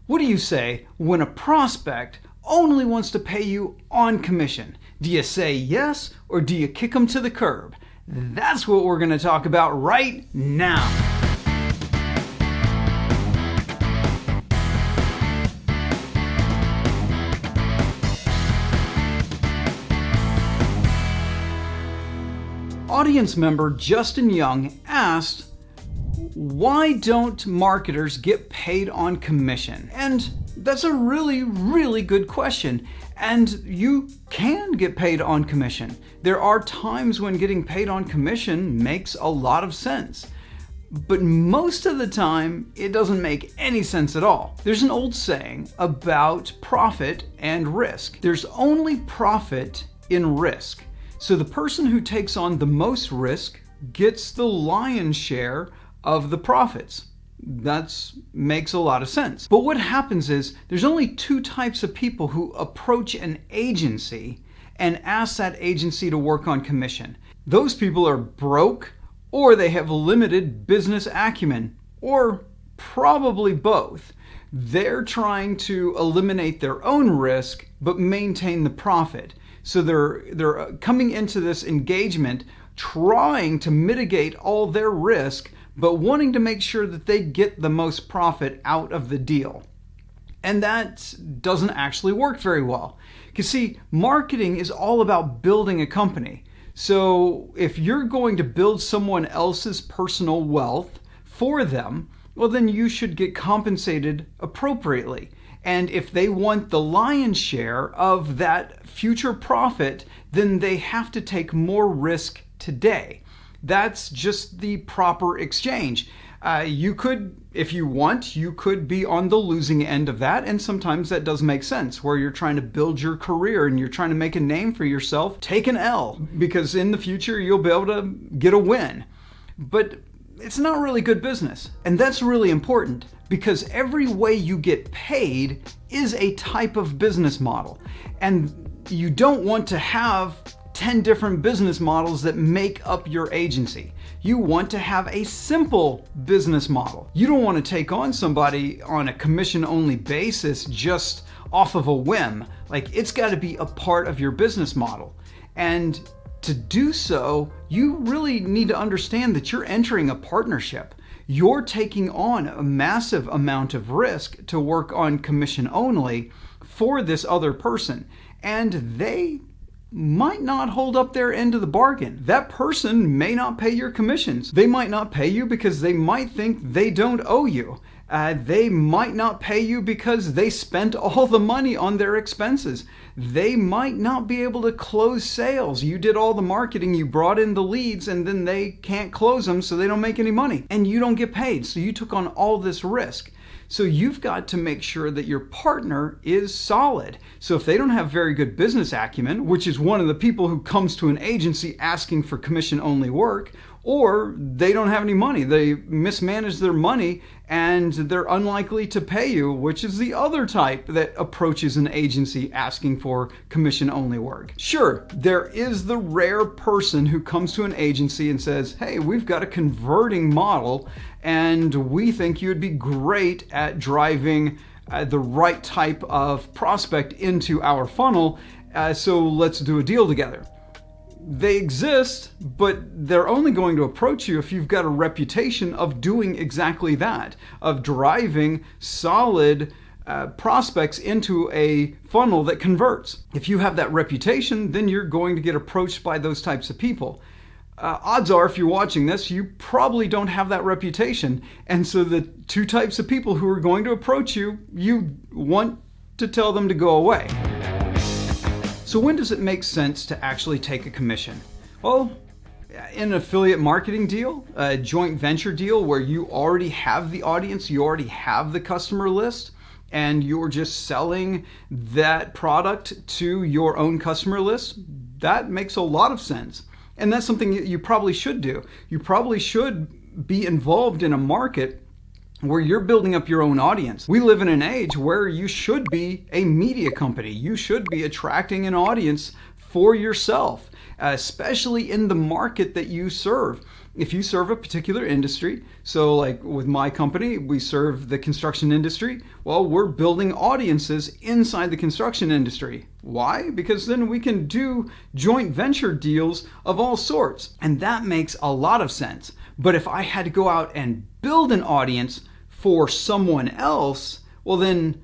What do you say when a prospect only wants to pay you on commission? Do you say yes or do you kick them to the curb? That's what we're going to talk about right now. Audience member Justin Young asked, why don't marketers get paid on commission? And that's a really good question. And you can get paid on commission. There are times when getting paid on commission makes a lot of sense. But most of the time, it doesn't make any sense at all. There's an old saying about profit and risk. There's only profit in risk. So the person who takes on the most risk gets the lion's share of the profits. That makes a lot of sense. But what happens is there's only two types of people who approach an agency and ask that agency to work on commission. Those people are broke, or they have limited business acumen, or probably both. They're trying to eliminate their own risk but maintain the profit. So they're coming into this engagement trying to mitigate all their risk, but wanting to make sure that they get the most profit out of the deal. And that doesn't actually work very well. Because see, marketing is all about building a company. So if you're going to build someone else's personal wealth for them, well, then you should get compensated appropriately. And if they want the lion's share of that future profit, then they have to take more risk today. That's just the proper exchange. You could, if you want, you could be on the losing end of that, and sometimes that does make sense, where you're trying to build your career and you're trying to make a name for yourself. Take an L, because in the future you'll be able to get a win. But it's not really good business. And that's really important, because every way you get paid is a type of business model. And you don't want to have 10 different business models that make up your agency. You want to have a simple business model. You don't want to take on somebody on a commission-only basis just off of a whim. Like, it's got to be a part of your business model. And to do so, you really need to understand that you're entering a partnership. You're taking on a massive amount of risk to work on commission only for this other person. And they might not hold up their end of the bargain. That person may not pay your commissions. They might not pay you because they might think they don't owe you. They might not pay you because they spent all the money on their expenses. They might not be able to close sales. You did all the marketing, you brought in the leads, and then they can't close them, so they don't make any money. And you don't get paid, so you took on all this risk. So you've got to make sure that your partner is solid. So if they don't have very good business acumen, which is one of the people who comes to an agency asking for commission-only work, or they don't have any money, they mismanage their money and they're unlikely to pay you, which is the other type that approaches an agency asking for commission-only work. Sure, there is the rare person who comes to an agency and says, hey, we've got a converting model and we think you'd be great at driving the right type of prospect into our funnel, so let's do a deal together. They exist, but they're only going to approach you if you've got a reputation of doing exactly that, of driving solid prospects into a funnel that converts. If you have that reputation, then you're going to get approached by those types of people. Odds are, if you're watching this, you probably don't have that reputation. And so the two types of people who are going to approach you, you want to tell them to go away. So when does it make sense to actually take a commission? Well, in an affiliate marketing deal, a joint venture deal where you already have the audience, you already have the customer list, and you're just selling that product to your own customer list, that makes a lot of sense. And that's something you probably should do. You probably should be involved in a market where you're building up your own audience. We live in an age where you should be a media company. You should be attracting an audience for yourself. especially in the market that you serve. If you serve a particular industry, so like with my company, we serve the construction industry, well, we're building audiences inside the construction industry. Why? Because then we can do joint venture deals of all sorts. And that makes a lot of sense. But if I had to go out and build an audience for someone else, well, then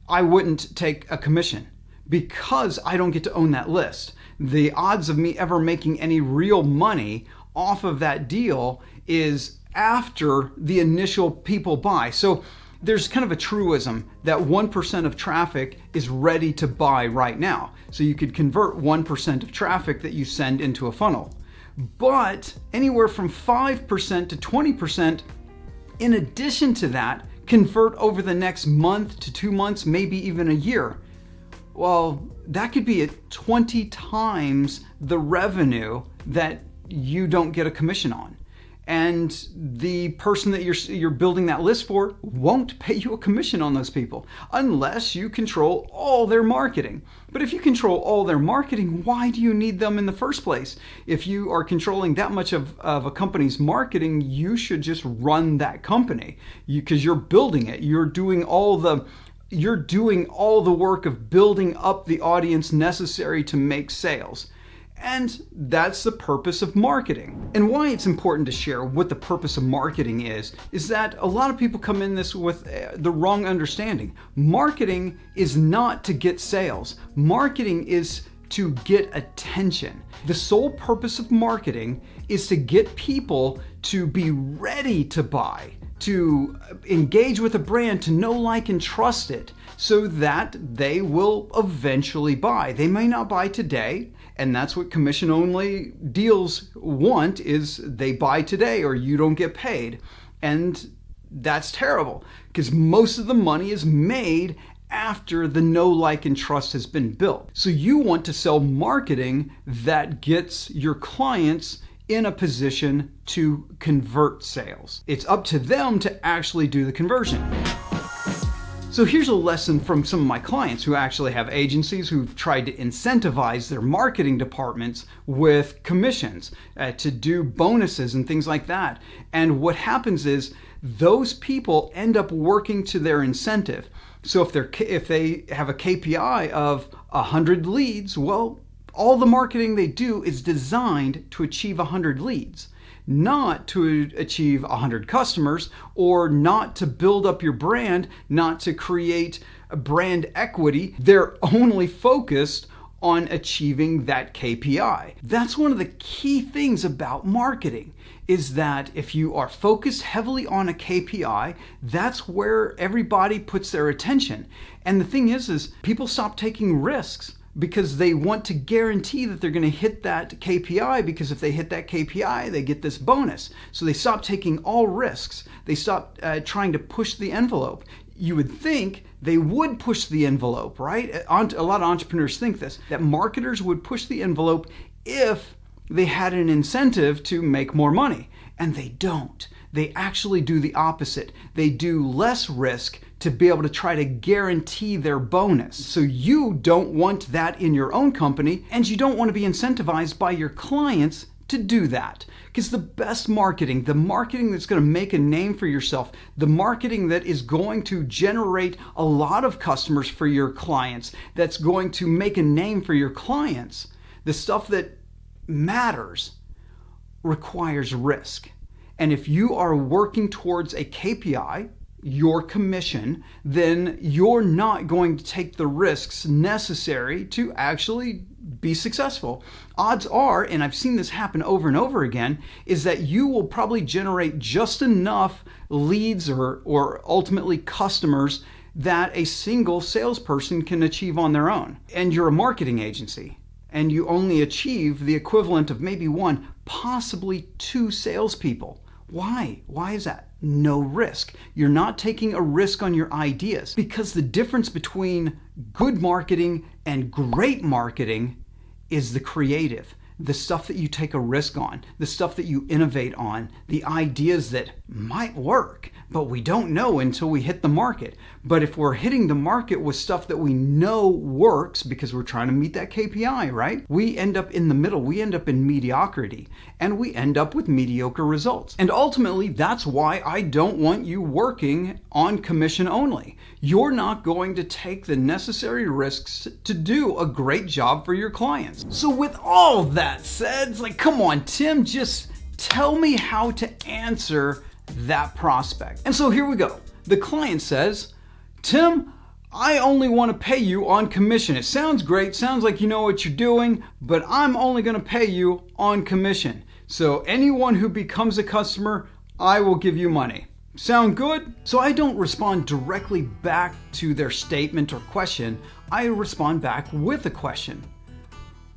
I wouldn't take a commission because I don't get to own that list. The odds of me ever making any real money off of that deal is after the initial people buy. So there's kind of a truism that 1% of traffic is ready to buy right now. So you could convert 1% of traffic that you send into a funnel. But anywhere from 5% to 20%, in addition to that, convert over the next month to 2 months, maybe even a year. Well, that could be at 20 times the revenue that you don't get a commission on. And the person that you're building that list for won't pay you a commission on those people unless you control all their marketing. But if you control all their marketing, why do you need them in the first place? If you are controlling that much of a company's marketing, you should just run that company because you're building it. You're doing all the work of building up the audience necessary to make sales. And that's the purpose of marketing. And why it's important to share what the purpose of marketing is that a lot of people come in this with the wrong understanding. Marketing is not to get sales. Marketing is to get attention. The sole purpose of marketing is to get people to be ready to buy, to engage with a brand, to know, like, and trust it so that they will eventually buy. They may not buy today, and that's what commission-only deals want, is they buy today or you don't get paid. And that's terrible because most of the money is made after the know, like, and trust has been built. So you want to sell marketing that gets your clients in a position to convert sales. It's up to them to actually do the conversion. So here's a lesson from some of my clients who actually have agencies who've tried to incentivize their marketing departments with commissions to do bonuses and things like that. And what happens is those people end up working to their incentive. So if they have a KPI of 100 leads, well, all the marketing they do is designed to achieve 100 leads, not to achieve 100 customers, or not to build up your brand, not to create a brand equity. They're only focused on achieving that KPI. That's one of the key things about marketing, is that if you are focused heavily on a KPI, that's where everybody puts their attention. And the thing is people stop taking risks because they want to guarantee that they're going to hit that KPI, because if they hit that KPI, they get this bonus. So they stop taking all risks. They stop trying to push the envelope. You would think they would push the envelope, right? A lot of entrepreneurs think this, that marketers would push the envelope if they had an incentive to make more money. And they don't. They actually do the opposite. They do less risk to be able to try to guarantee their bonus. So you don't want that in your own company, and you don't want to be incentivized by your clients to do that. Because the best marketing, the marketing that's going to make a name for yourself, the marketing that is going to generate a lot of customers for your clients, that's going to make a name for your clients, the stuff that matters requires risk. And if you are working towards a KPI, your commission, then you're not going to take the risks necessary to actually be successful. Odds are, and I've seen this happen over and over again, is that you will probably generate just enough leads or ultimately customers that a single salesperson can achieve on their own. And you're a marketing agency, and you only achieve the equivalent of maybe 1, possibly 2 salespeople. Why? Why is that? No risk. You're not taking a risk on your ideas, because the difference between good marketing and great marketing is the creative. the stuff that you take a risk on, the stuff that you innovate on, the ideas that might work, but we don't know until we hit the market. But if we're hitting the market with stuff that we know works because we're trying to meet that KPI, right? We end up in the middle. We end up in mediocrity, and we end up with mediocre results. And ultimately, that's why I don't want you working on commission only. You're not going to take the necessary risks to do a great job for your clients. So with all that said, it's like, come on, Tim, just tell me how to answer that prospect. And so here we go. The client says, Tim, I only want to pay you on commission. It sounds great, sounds like you know what you're doing, but I'm only going to pay you on commission. So anyone who becomes a customer, I will give you money. Sound good? So I don't respond directly back to their statement or question. I respond back with a question.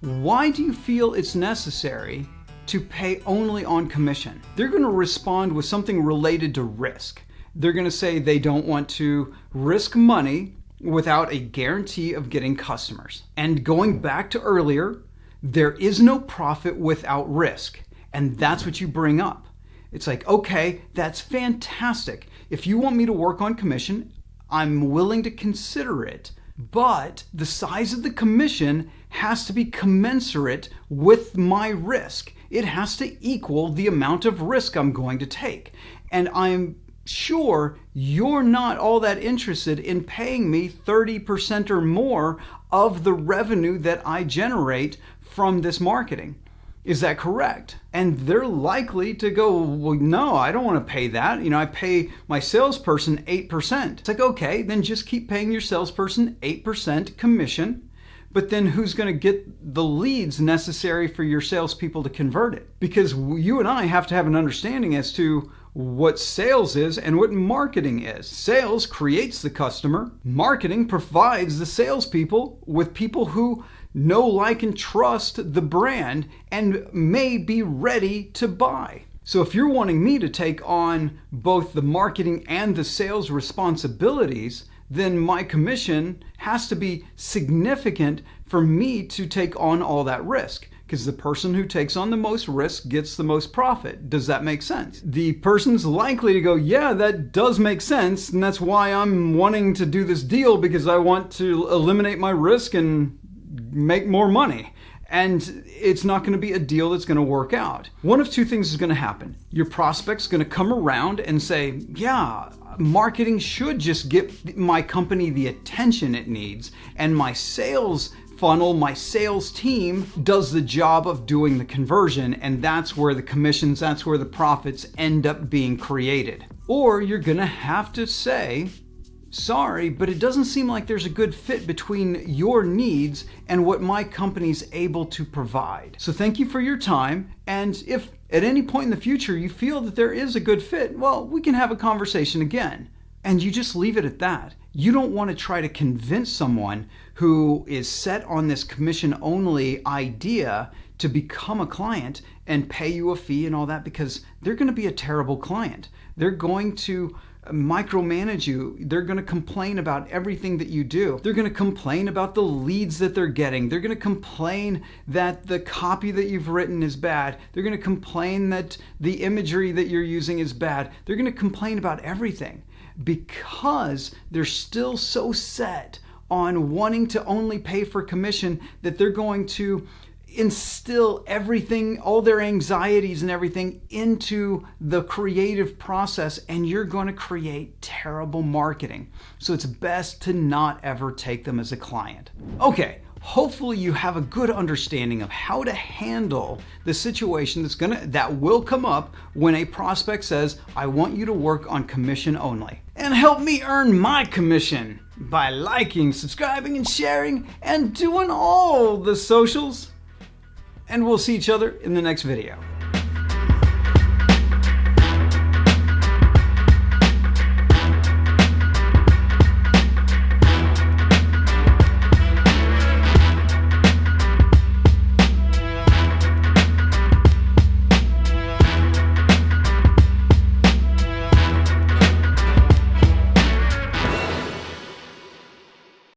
Why do you feel it's necessary to pay only on commission? They're going to respond with something related to risk. They're going to say they don't want to risk money without a guarantee of getting customers. And going back to earlier, there is no profit without risk. And that's what you bring up. It's like, okay, that's fantastic. If you want me to work on commission, I'm willing to consider it. But the size of the commission has to be commensurate with my risk. It has to equal the amount of risk I'm going to take. And I'm sure you're not all that interested in paying me 30% or more of the revenue that I generate from this marketing. Is that correct? And they're likely to go, well, no, I don't want to pay that. I pay my salesperson 8%. It's like, okay, then just keep paying your salesperson 8% commission. But then who's going to get the leads necessary for your salespeople to convert it? Because you and I have to have an understanding as to what sales is and what marketing is. Sales creates the customer. Marketing provides the salespeople with people who know, like, and trust the brand and may be ready to buy. So if you're wanting me to take on both the marketing and the sales responsibilities, then my commission has to be significant for me to take on all that risk. Because the person who takes on the most risk gets the most profit. Does that make sense? The person's likely to go, yeah, that does make sense. And that's why I'm wanting to do this deal, because I want to eliminate my risk and make more money. And it's not going to be a deal that's going to work out. One of two things is going to happen. Your prospect's going to come around and say, yeah, marketing should just give my company the attention it needs, and my sales funnel, my sales team does the job of doing the conversion, and that's where the commissions, that's where the profits end up being created. Or you're going to have to say, sorry, but it doesn't seem like there's a good fit between your needs and what my company's able to provide. So thank you for your time. And if at any point in the future you feel that there is a good fit, well, we can have a conversation again. And you just leave it at that. You don't want to try to convince someone who is set on this commission-only idea to become a client and pay you a fee and all that, because they're going to be a terrible client. They're going to micromanage you. They're going to complain about everything that you do. They're going to complain about the leads that they're getting. They're going to complain that the copy that you've written is bad. They're going to complain that the imagery that you're using is bad. They're going to complain about everything because they're still so set on wanting to only pay for commission that they're going to instill everything, all their anxieties and everything into the creative process, and you're going to create terrible marketing. So it's best to not ever take them as a client. Okay, hopefully you have a good understanding of how to handle the situation that will come up when a prospect says, I want you to work on commission only. And help me earn my commission by liking, subscribing, and sharing, and doing all the socials. And we'll see each other in the next video.